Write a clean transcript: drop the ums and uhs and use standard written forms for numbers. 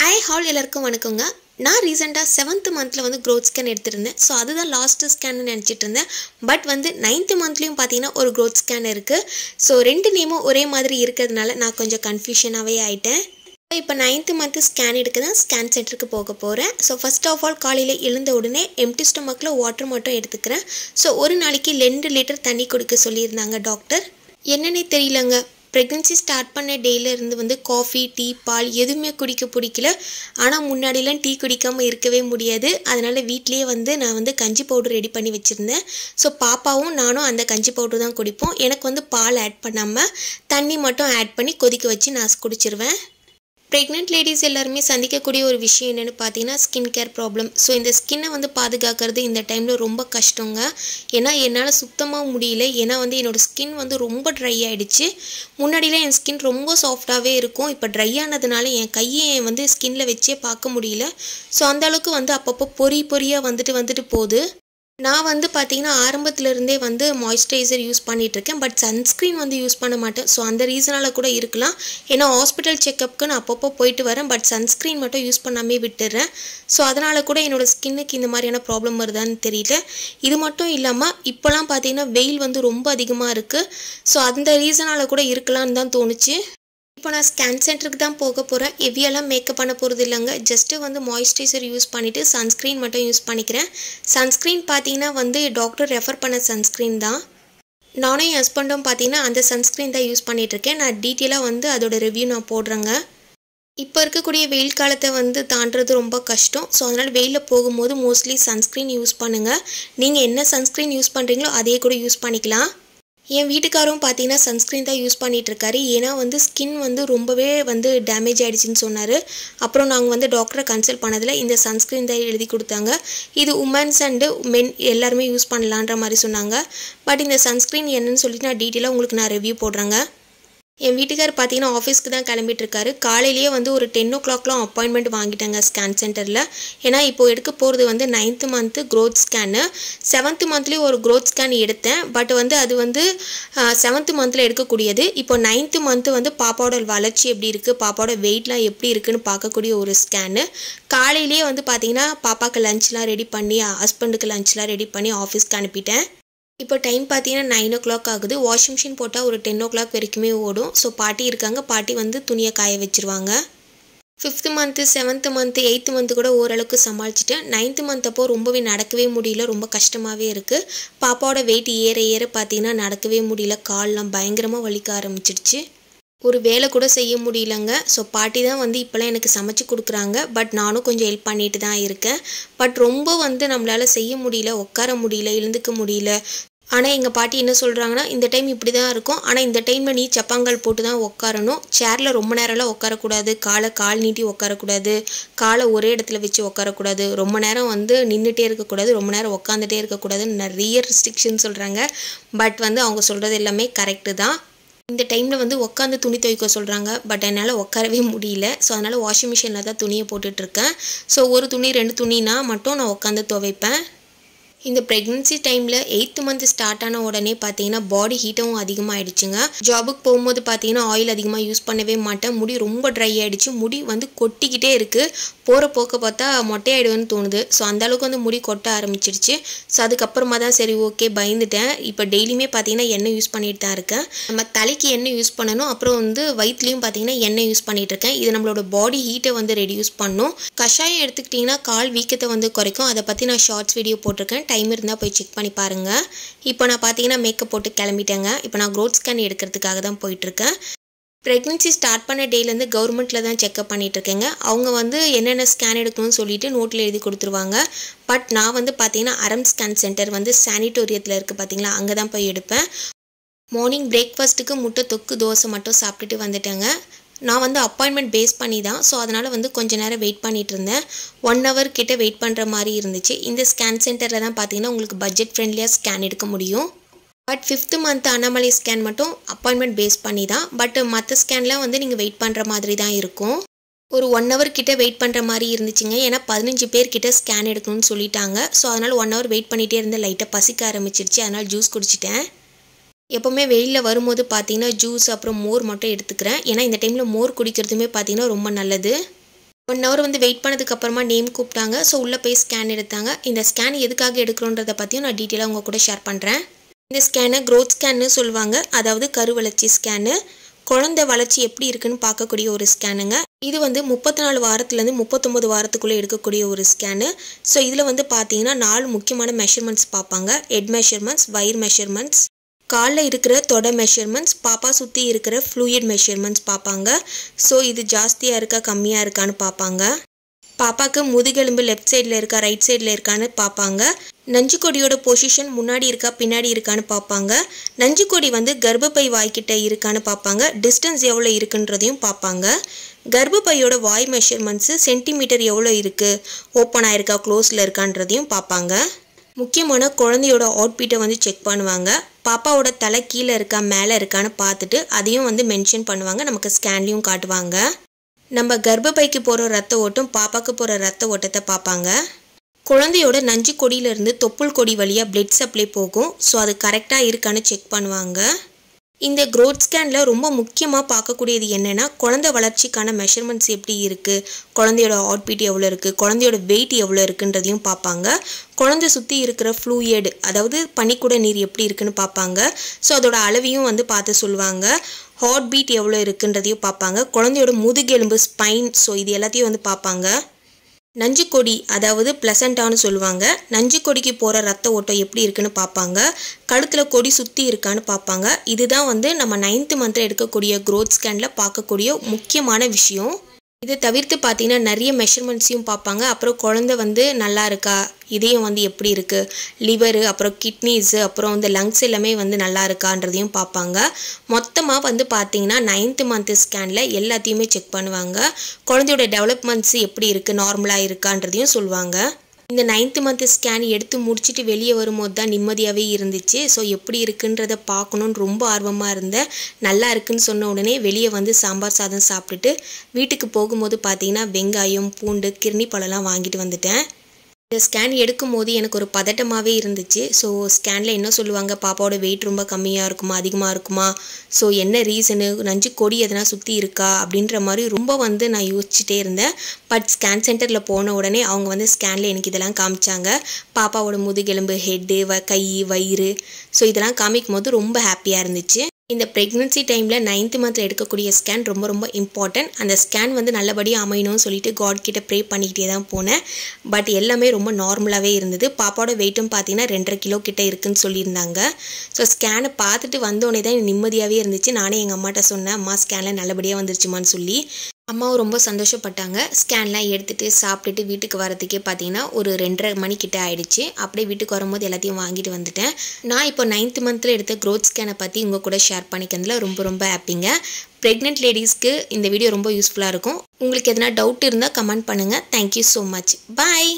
Hi, all எல்லாருக்கும் வணக்கங்க. நான் ரீசெண்டா 7th மந்த்ல வந்து growth scan எடுத்திருந்தேன். சோ அதுதான் லாஸ்ட் ஸ்கேன் நினைச்சிட்டு இருந்தேன். பட் வந்து 9th மந்த்லயும் பாத்தீங்கன்னா ஒரு growth scan இருக்கு. சோ ரெண்டு நேமும் ஒரே மாதிரி இருக்கிறதுனால நான் கொஞ்சம் கன்ஃபியூஷனாவே ஆயிட்டேன். இப்போ 9th மந்த் ஸ்கேன் எடுக்கதான் ஸ்கேன் சென்டருக்கு போக போறேன். சோ ஃபர்ஸ்ட் ஆஃப் ஆல் காலையில எழுந்த உடனே எம்டி ஸ்டொமக்ல வாட்டர் மட்டும் எடுத்துக்கிறேன். சோ ஒரு நாளைக்கு 2 லிட்டர் தண்ணி குடிக்க சொல்லியிருந்தாங்க டாக்டர். என்னன்னே தெரியலங்க. Pregnancy ஸ்டார்ட் பண்ண டேல இருந்து வந்து காஃபி டீ பால் எதுவுமே குடிக்க பிடிக்கல. ஆனால் முன்னாடிலாம் டீ குடிக்காமல் இருக்கவே முடியாது. அதனால் வீட்லேயே வந்து நான் வந்து கஞ்சி பவுடர் ரெடி பண்ணி வச்சுருந்தேன். ஸோ பாப்பாவும் நானும் அந்த கஞ்சி பவுடர் தான் குடிப்போம். எனக்கு வந்து பால் ஆட் பண்ணாமல் தண்ணி மட்டும் ஆட் பண்ணி கொதிக்க வச்சு நான் குடிச்சிருவேன். ப்ரெக்னென்ட் லேடிஸ் எல்லாருமே சந்திக்கக்கூடிய ஒரு விஷயம் என்னென்னு பார்த்தீங்கன்னா ஸ்கின் கேர் ப்ராப்ளம். ஸோ இந்த ஸ்கின்னை வந்து பாதுகாக்கிறது இந்த டைமில் ரொம்ப கஷ்டங்க. ஏன்னா என்னால் சுத்தமாக முடியல. ஏன்னா வந்து என்னோடய ஸ்கின் வந்து ரொம்ப ட்ரை ஆகிடுச்சு. முன்னாடிலாம் என் ஸ்கின் ரொம்ப சாஃப்டாகவே இருக்கும். இப்போ ட்ரை ஆனதுனால என் கையை வந்து ஸ்கின்னில் வச்சே பார்க்க முடியல. ஸோ அந்தளவுக்கு வந்து அப்பப்போ பொறியாக வந்துட்டு போகுது. நான் வந்து பார்த்தீங்கன்னா ஆரம்பத்துலேருந்தே வந்து மாய்ஸ்சரைசர் யூஸ் பண்ணிகிட்ருக்கேன். பட் சன்ஸ்க்ரீன் வந்து யூஸ் பண்ண மாட்டேன். ஸோ அந்த ரீசனால் கூட இருக்கலாம். ஏன்னா ஹாஸ்பிட்டல் செக்கப்புக்கு நான் அப்பப்போ போயிட்டு வரேன். பட் சன்ஸ்க்ரீன் மட்டும் யூஸ் பண்ணாமே விட்டுடுறேன். ஸோ அதனால் கூட என்னோடய ஸ்கின்னுக்கு இந்த மாதிரியான ப்ராப்ளம் வருதான்னு தெரியல. இது மட்டும் இல்லாமல் இப்போலாம் பார்த்தீங்கன்னா வெயில் வந்து ரொம்ப அதிகமாக இருக்குது. ஸோ அந்த ரீசனால் கூட இருக்கலான்னு தான் தோணுச்சு. இப்போ நான் ஸ்கேன் சென்டருக்கு தான் போக போகிறேன். ஹெவியெல்லாம் மேக்கப் பண்ண போகிறது இல்லைங்க. ஜஸ்ட்டு வந்து மாய்ஸ்சரைசர் யூஸ் பண்ணிவிட்டு சன்ஸ்க்ரீன் மட்டும் யூஸ் பண்ணிக்கிறேன். சன்ஸ்க்ரீன் பார்த்தீங்கன்னா வந்து டாக்டர் ரெஃபர் பண்ண சன்ஸ்க்ரீன் தான். நானும் என் ஹஸ்பண்டும் பார்த்தீங்கன்னா அந்த சன்ஸ்க்ரீன் தான் யூஸ் பண்ணிகிட்ருக்கேன். நான் டீட்டெயிலாக வந்து அதோட ரிவ்யூ நான் போடுறேங்க. இப்போ இருக்கக்கூடிய வெயில் காலத்தை வந்து தாண்டுறது ரொம்ப கஷ்டம். ஸோ அதனால் வெயிலில் போகும்போது மோஸ்ட்லி சன்ஸ்க்ரீன் யூஸ் பண்ணுங்கள். நீங்கள் என்ன சன்ஸ்க்ரீன் யூஸ் பண்ணுறீங்களோ அதே கூட யூஸ் பண்ணிக்கலாம். என் வீட்டுக்காரும் பார்த்தீங்கன்னா சன்ஸ்க்ரீன் தான் யூஸ் பண்ணிகிட்ருக்காரு. ஏன்னா வந்து ஸ்கின் வந்து ரொம்பவே வந்து டேமேஜ் ஆகிடுச்சின்னு சொன்னார். அப்புறம் நாங்கள் வந்து டாக்டரை கன்சல்ட் பண்ணதில் இந்த சன்ஸ்க்ரீன் தான் எழுதி கொடுத்தாங்க. இது உமன்ஸ் அண்டு மென் எல்லாருமே யூஸ் பண்ணலான்ற மாதிரி சொன்னாங்க. பட் இந்த சன்ஸ்க்ரீன் என்னன்னு சொல்லிட்டு நான் டீட்டெயிலாக உங்களுக்கு நான் ரிவ்யூ போடுறேங்க. என் வீட்டுக்கார் பார்த்தீங்கன்னா ஆஃபீஸ்க்கு தான் கிளம்பிட்டுருக்காரு. காலையிலேயே வந்து ஒரு 10 o'clockலாம் அப்பாயின்மெண்ட் வாங்கிட்டாங்க ஸ்கேன் சென்டரில். ஏன்னா இப்போது எடுக்க போகிறது வந்து 9th month growth scan. 7th மந்த்லேயும் ஒரு க்ரோத் ஸ்கேன் எடுத்தேன். பட் வந்து அது வந்து 7th மந்தில் எடுக்கக்கூடியது. இப்போ 9th மந்த்து வந்து பாப்பாவோட வளர்ச்சி எப்படி இருக்குது, பாப்பாவோட வெயிட்லாம் எப்படி இருக்குதுன்னு பார்க்கக்கூடிய ஒரு ஸ்கேனு. காலையிலேயே வந்து பார்த்திங்கன்னா பாப்பாவுக்கு லஞ்ச்லாம் ரெடி பண்ணி ஹஸ்பண்டுக்கு லஞ்ச்லாம் ரெடி பண்ணி ஆஃபீஸ்க்கு அனுப்பிட்டேன். இப்போ டைம் பார்த்தீங்கன்னா 9 o'clock ஆகுது. வாஷிங் மிஷின் போட்டால் ஒரு 10 o'clock வரைக்குமே ஓடும். ஸோ பாட்டி இருக்காங்க. பாட்டி வந்து துணியை காய வச்சுருவாங்க. 5th month 7th month 8th month கூட ஓரளவுக்கு சமாளிச்சிட்டேன். 9th மந்த் அப்போ ரொம்பவே நடக்கவே முடியல. ரொம்ப கஷ்டமாகவே இருக்குது. பாப்பாவோட வெயிட் ஏற பார்த்தீங்கன்னா நடக்கவே முடியல. கால்லாம் பயங்கரமாக வலிக்க ஆரம்பிச்சிடுச்சு. ஒரு வேலை கூட செய்ய முடியலங்க. ஸோ பாட்டி தான் வந்து இப்போலாம் எனக்கு சமைச்சு கொடுக்குறாங்க. பட் நானும் கொஞ்சம் ஹெல்ப் பண்ணிட்டு தான் இருக்கேன். பட் ரொம்ப வந்து நம்மளால் செய்ய முடியல, உட்கார முடியல, எழுந்துக்க முடியல. ஆனால் எங்கள் பாட்டி என்ன சொல்கிறாங்கன்னா இந்த டைம் இப்படி தான் இருக்கும். ஆனால் இந்த டைமில் நீ சப்பாங்கால் போட்டு தான் உட்காரணும். சேரில் ரொம்ப நேரம்லாம் உட்காரக்கூடாது. கால் நீட்டி உட்காரக்கூடாது. காலை ஒரே இடத்துல வச்சு உட்காரக்கூடாது. ரொம்ப நேரம் வந்து நின்றுட்டே இருக்கக்கூடாது. ரொம்ப நேரம் உட்காந்துட்டே இருக்கக்கூடாதுன்னு நிறைய ரெஸ்ட்ரிக்ஷன் சொல்கிறாங்க. பட் வந்து அவங்க சொல்கிறது எல்லாமே கரெக்டு தான். இந்த டைமில் வந்து உட்காந்து துணி துவைக்க சொல்கிறாங்க. பட் என்னால் உட்காரவே முடியல. ஸோ அதனால் வாஷிங் மிஷினில் தான் துணியை போட்டுட்ருக்கேன். ஸோ ஒரு துணி 2 துணினா மட்டும் நான் உட்காந்து துவைப்பேன். இந்த ப்ரெக்னென்சி டைமில் 8th மந்த் ஸ்டார்ட் ஆன உடனே பார்த்தீங்கன்னா பாடி ஹீட்டும் அதிகமாகிடுச்சுங்க. ஜாபுக்கு போகும்போது பார்த்தீங்கன்னா ஆயில் அதிகமாக யூஸ் பண்ணவே மாட்டேன். முடி ரொம்ப ட்ரை ஆகிடுச்சு. முடி வந்து கொட்டிக்கிட்டே இருக்குது. போகிற போக்க பார்த்தா மொட்டையாயிடுவேன்னு தோணுது. ஸோ அந்தளவுக்கு வந்து முடி கொட்ட ஆரம்பிச்சிடுச்சு. ஸோ அதுக்கப்புறமா தான் சரி ஓகே பயந்துட்டேன். இப்போ டெய்லியுமே பார்த்தீங்கன்னா எண்ணெய் யூஸ் பண்ணிட்டு தான் இருக்கேன். நம்ம தலைக்கு எண்ணெய் யூஸ் பண்ணணும். அப்புறம் வந்து வயிற்றுலையும் பார்த்தீங்கன்னா எண்ணெய் யூஸ் பண்ணிகிட்டு இருக்கேன். இது நம்மளோட பாடி ஹீட்டை வந்து ரெடியூஸ் பண்ணும். கஷாயம் எடுத்துக்கிட்டிங்கன்னா கால் வீக்கத்தை வந்து குறைக்கும். அதை பற்றி நான் ஷார்ட்ஸ் வீடியோ போட்டிருக்கேன். டைம் இருந்தால் போய் செக் பண்ணி பாருங்கள். இப்போ நான் பார்த்தீங்கன்னா மேக்கப் போட்டு கிளம்பிட்டேங்க. இப்போ நான் க்ரோத் ஸ்கேன் எடுக்கிறதுக்காக தான் போயிட்டுருக்கேன். ப்ரெக்னென்சி ஸ்டார்ட் பண்ண டேலேருந்து கவர்மெண்ட்டில் தான் செக்அப் பண்ணிகிட்ருக்கேங்க. அவங்க வந்து என்னென்ன ஸ்கேன் எடுக்கணும்னு சொல்லிட்டு நோட்டில் எழுதி கொடுத்துருவாங்க. பட் நான் வந்து பார்த்தீங்கன்னா அரம் ஸ்கேன் சென்டர் வந்து சானிட்டோரியத்தில் இருக்குது பார்த்தீங்களா, அங்கே தான் போய் எடுப்பேன். மார்னிங் பிரேக்ஃபாஸ்ட்டுக்கு முட்டை தொக்கு தோசை மட்டும் சாப்பிட்டுட்டு வந்துட்டேங்க. நான் வந்து அப்பாயின்மெண்ட் பேஸ் பண்ணி தான். ஸோ அதனால் வந்து கொஞ்சம் நேரம் வெயிட் பண்ணிகிட்டு இருந்தேன். 1 hour கிட்ட வெயிட் பண்ணுற மாதிரி இருந்துச்சு. இந்த ஸ்கேன் சென்டரில் தான் பார்த்தீங்கன்னா உங்களுக்கு பட்ஜெட் ஃப்ரெண்ட்லியாக ஸ்கேன் எடுக்க முடியும். But 5th month anomaly scan மட்டும் அப்பாயின்மெண்ட் பேஸ் பண்ணி தான். பட் மற்ற ஸ்கேன்லாம் வந்து நீங்கள் வெயிட் பண்ணுற மாதிரி தான் இருக்கும். ஒரு 1 hour கிட்ட வெயிட் பண்ணுற மாதிரி இருந்துச்சுங்க. ஏன்னா 15 பேர் கிட்ட ஸ்கேன் எடுக்கணும்னு சொல்லிட்டாங்க. ஸோ அதனால் 1 hour வெயிட் பண்ணிகிட்டே இருந்தேன். லைட்டாக பசிக்க ஆரம்பிச்சிருச்சு. அதனால் ஜூஸ் குடிச்சிட்டேன். எப்போவுமே வெயிலில் வரும்போது பார்த்தீங்கன்னா ஜூஸ் அப்புறம் மோர் மட்டும் எடுத்துக்கிறேன். ஏன்னா இந்த டைமில் மோர் குடிக்கிறதுமே பார்த்தீங்கன்னா ரொம்ப நல்லது. 1 hour வந்து வெயிட் பண்ணதுக்கு அப்புறமா நேம் கூப்பிட்டாங்க. ஸோ உள்ளே போய் ஸ்கேன் எடுத்தாங்க. இந்த ஸ்கேன் எதுக்காக எடுக்கிறோன்றதை பற்றியும் நான் டீட்டெயிலாக உங்கள் கூட ஷேர் பண்ணுறேன். இந்த ஸ்கேனை க்ரோத் ஸ்கேன்னு சொல்லுவாங்க. அதாவது கருவளர்ச்சி ஸ்கேனு. குழந்தை வளர்ச்சி எப்படி இருக்குன்னு பார்க்கக்கூடிய ஒரு ஸ்கேனுங்க. இது வந்து 34 வாரத்துலேருந்து 39 வாரத்துக்குள்ளே எடுக்கக்கூடிய ஒரு ஸ்கேனு. ஸோ இதில் வந்து பார்த்தீங்கன்னா 4 முக்கியமான மெஷர்மெண்ட்ஸ் பார்ப்பாங்க. ஹெட் மெஷர்மெண்ட்ஸ், வயிறு மெஷர்மெண்ட்ஸ், காலில் இருக்கிற தொடை மெஷர்மெண்ட்ஸ், பாப்பா சுற்றி இருக்கிற ஃப்ளூயிட் மெஷர்மெண்ட்ஸ் பார்ப்பாங்க. ஸோ இது ஜாஸ்தியாக இருக்கா கம்மியாக இருக்கான்னு பார்ப்பாங்க. பாப்பாவுக்கு முதுகெலும்பு லெஃப்ட் சைடில் இருக்கா ரைட் சைடில் இருக்கான்னு பார்ப்பாங்க. நஞ்சுக்கொடியோட பொசிஷன் முன்னாடி இருக்கா பின்னாடி இருக்கான்னு பார்ப்பாங்க. நஞ்சுக்கொடி வந்து கர்ப்பப்பை வாய்க்கிட்ட இருக்கான்னு பார்ப்பாங்க. டிஸ்டன்ஸ் எவ்வளோ இருக்குன்றதையும் பார்ப்பாங்க. கர்ப்பப்பையோட வாய் மெஷர்மெண்ட்ஸு சென்டிமீட்டர் எவ்வளோ இருக்குது, ஓப்பன் ஆயிருக்கா க்ளோஸில் இருக்கான்றதையும் பார்ப்பாங்க. முக்கியமான குழந்தையோட அவுட்பீட்டை வந்து செக் பண்ணுவாங்க. பாப்பாவோட தலை கீழே இருக்கா மேலே இருக்கான்னு பார்த்துட்டு அதையும் வந்து மென்ஷன் பண்ணுவாங்க. நமக்கு ஸ்கேன்லேயும் காட்டுவாங்க. நம்ம கர்ப்பப்பைக்கு போகிற ரத்த ஓட்டம், பாப்பாவுக்கு போகிற ரத்த ஓட்டத்தை பார்ப்பாங்க. குழந்தையோட நஞ்சு கொடியிலேருந்து தொப்புள் கொடி வழியாக பிளட் சப்ளை போகும். ஸோ அது கரெக்டாக இருக்கான்னு செக் பண்ணுவாங்க. இந்த க்ரோத் ஸ்கேனில் ரொம்ப முக்கியமாக பார்க்கக்கூடியது என்னென்னா குழந்தை வளர்ச்சிக்கான மெஷர்மெண்ட்ஸ் எப்படி இருக்குது, குழந்தையோட அவுட்பீட் எவ்வளோ இருக்குது, குழந்தையோட வெயிட் எவ்வளோ இருக்குன்றதையும் பார்ப்பாங்க. குழந்தை சுற்றி இருக்கிற ஃப்ளூயிட், அதாவது பனிக்கூட நீர் எப்படி இருக்குன்னு பார்ப்பாங்க. ஸோ அதோட அளவையும் வந்து பார்த்து சொல்லுவாங்க. ஹார்ட் பீட் எவ்வளோ இருக்குன்றதையும் பார்ப்பாங்க. குழந்தையோட முதுகெலும்பு, ஸ்பைன், ஸோ இது எல்லாத்தையும் வந்து பார்ப்பாங்க. நஞ்சுக்கொடி, அதாவது பிளசண்டான்னு சொல்லுவாங்க. நஞ்சுக்கொடிக்கு போகிற ரத்த ஓட்டம் எப்படி இருக்குன்னு பார்ப்பாங்க. கழுத்தில் கொடி சுற்றி இருக்கான்னு பார்ப்பாங்க. இதுதான் வந்து நம்ம 9th மந்தில் எடுக்கக்கூடிய க்ரோத் ஸ்கேனில் பார்க்கக்கூடிய முக்கியமான விஷயம். இதை தவிர்த்து பார்த்தீங்கன்னா நிறைய மெஷர்மெண்ட்ஸையும் பார்ப்பாங்க. அப்புறம் குழந்தை வந்து நல்லா இருக்கா, இதயம் வந்து எப்படி இருக்குது, லிவரு, அப்புறம் கிட்னிஸு, அப்புறம் வந்து லங்ஸ் எல்லாமே வந்து நல்லா இருக்கான்றதையும் பார்ப்பாங்க. மொத்தமாக வந்து பார்த்தீங்கன்னா 9th மந்த் ஸ்கேனில் எல்லாத்தையுமே செக் பண்ணுவாங்க. குழந்தையோட டெவலப்மெண்ட்ஸு எப்படி இருக்குது, நார்மலாக இருக்கான்றதையும் சொல்லுவாங்க. இந்த 9th மந்த் ஸ்கேன் எடுத்து முடிச்சுட்டு வெளியே வரும்போது தான் நிம்மதியாகவே இருந்துச்சு. ஸோ எப்படி இருக்குன்றதை பார்க்கணுன்னு ரொம்ப ஆர்வமாக இருந்தேன். நல்லா இருக்குன்னு சொன்ன உடனே வெளியே வந்து சாம்பார் சாதம் சாப்பிட்டுட்டு வீட்டுக்கு போகும்போது பார்த்தீங்கன்னா வெங்காயம், பூண்டு, கிர்னி பழம்லாம் வாங்கிட்டு வந்துட்டேன். இந்த ஸ்கேன் எடுக்கும்போது எனக்கு ஒரு பதட்டமாகவே இருந்துச்சு. ஸோ ஸ்கேனில் என்ன சொல்லுவாங்க, பாப்பாவோட வெயிட் ரொம்ப கம்மியாக இருக்குமா அதிகமாக இருக்குமா, ஸோ என்ன ரீசனு, நஞ்சு கொடி எதனா சுற்றி இருக்கா அப்படின்ற மாதிரி ரொம்ப வந்து நான் யோசிச்சுட்டே இருந்தேன். பட் ஸ்கேன் சென்டரில் போன உடனே அவங்க வந்து ஸ்கேனில் எனக்கு இதெல்லாம் காமிச்சாங்க. பாப்பாவோட முதுகெலும்பு, ஹெட்டு, கை, வயிறு, ஸோ இதெல்லாம் காமிக்கும் போது ரொம்ப ஹாப்பியாக இருந்துச்சு. இந்த ப்ரெக்னென்சி டைமில் 9th மந்தில் எடுக்கக்கூடிய ஸ்கேன் ரொம்ப ரொம்ப இம்பார்ட்டன்ட். அந்த ஸ்கேன் வந்து நல்லபடியாக அமையணும்னு சொல்லிட்டு காட் கிட்ட ப்ரே பண்ணிக்கிட்டே தான் போனேன். பட் எல்லாமே ரொம்ப நார்மலாகவே இருந்தது. பாப்பாவோட வெயிட்டும் பார்த்தீங்கன்னா 2.5 கிலோ கிட்டே இருக்குன்னு சொல்லியிருந்தாங்க. ஸோ ஸ்கேனை பார்த்துட்டு வந்தோடனே தான் நிம்மதியாகவே இருந்துச்சு. நானே எங்கள் அம்மாட்ட சொன்னேன், அம்மா ஸ்கேனில் நல்லபடியாக வந்துருச்சுமான்னு சொல்லி. அம்மாவும் ரொம்ப சந்தோஷப்பட்டாங்க. ஸ்கேன்லாம் எடுத்துகிட்டு சாப்பிட்டுட்டு வீட்டுக்கு வரதுக்கே பார்த்தீங்கன்னா ஒரு 2:30 மணிக்கிட்ட ஆயிடுச்சு. அப்படியே வீட்டுக்கு வரும்போது எல்லாத்தையும் வாங்கிட்டு வந்துட்டேன். நான் இப்போ 9th மந்தில் எடுத்த க்ரோத் ஸ்கேனை பற்றி உங்கள் கூட ஷேர் பண்ணிக்கிறதுல ரொம்ப ரொம்ப ஹாப்பிங்க. ப்ரெக்னென்ட் லேடிஸ்க்கு இந்த வீடியோ ரொம்ப யூஸ்ஃபுல்லாக இருக்கும். உங்களுக்கு எதனா டவுட் இருந்தால் கமெண்ட் பண்ணுங்கள். Thank you so much. பாய்.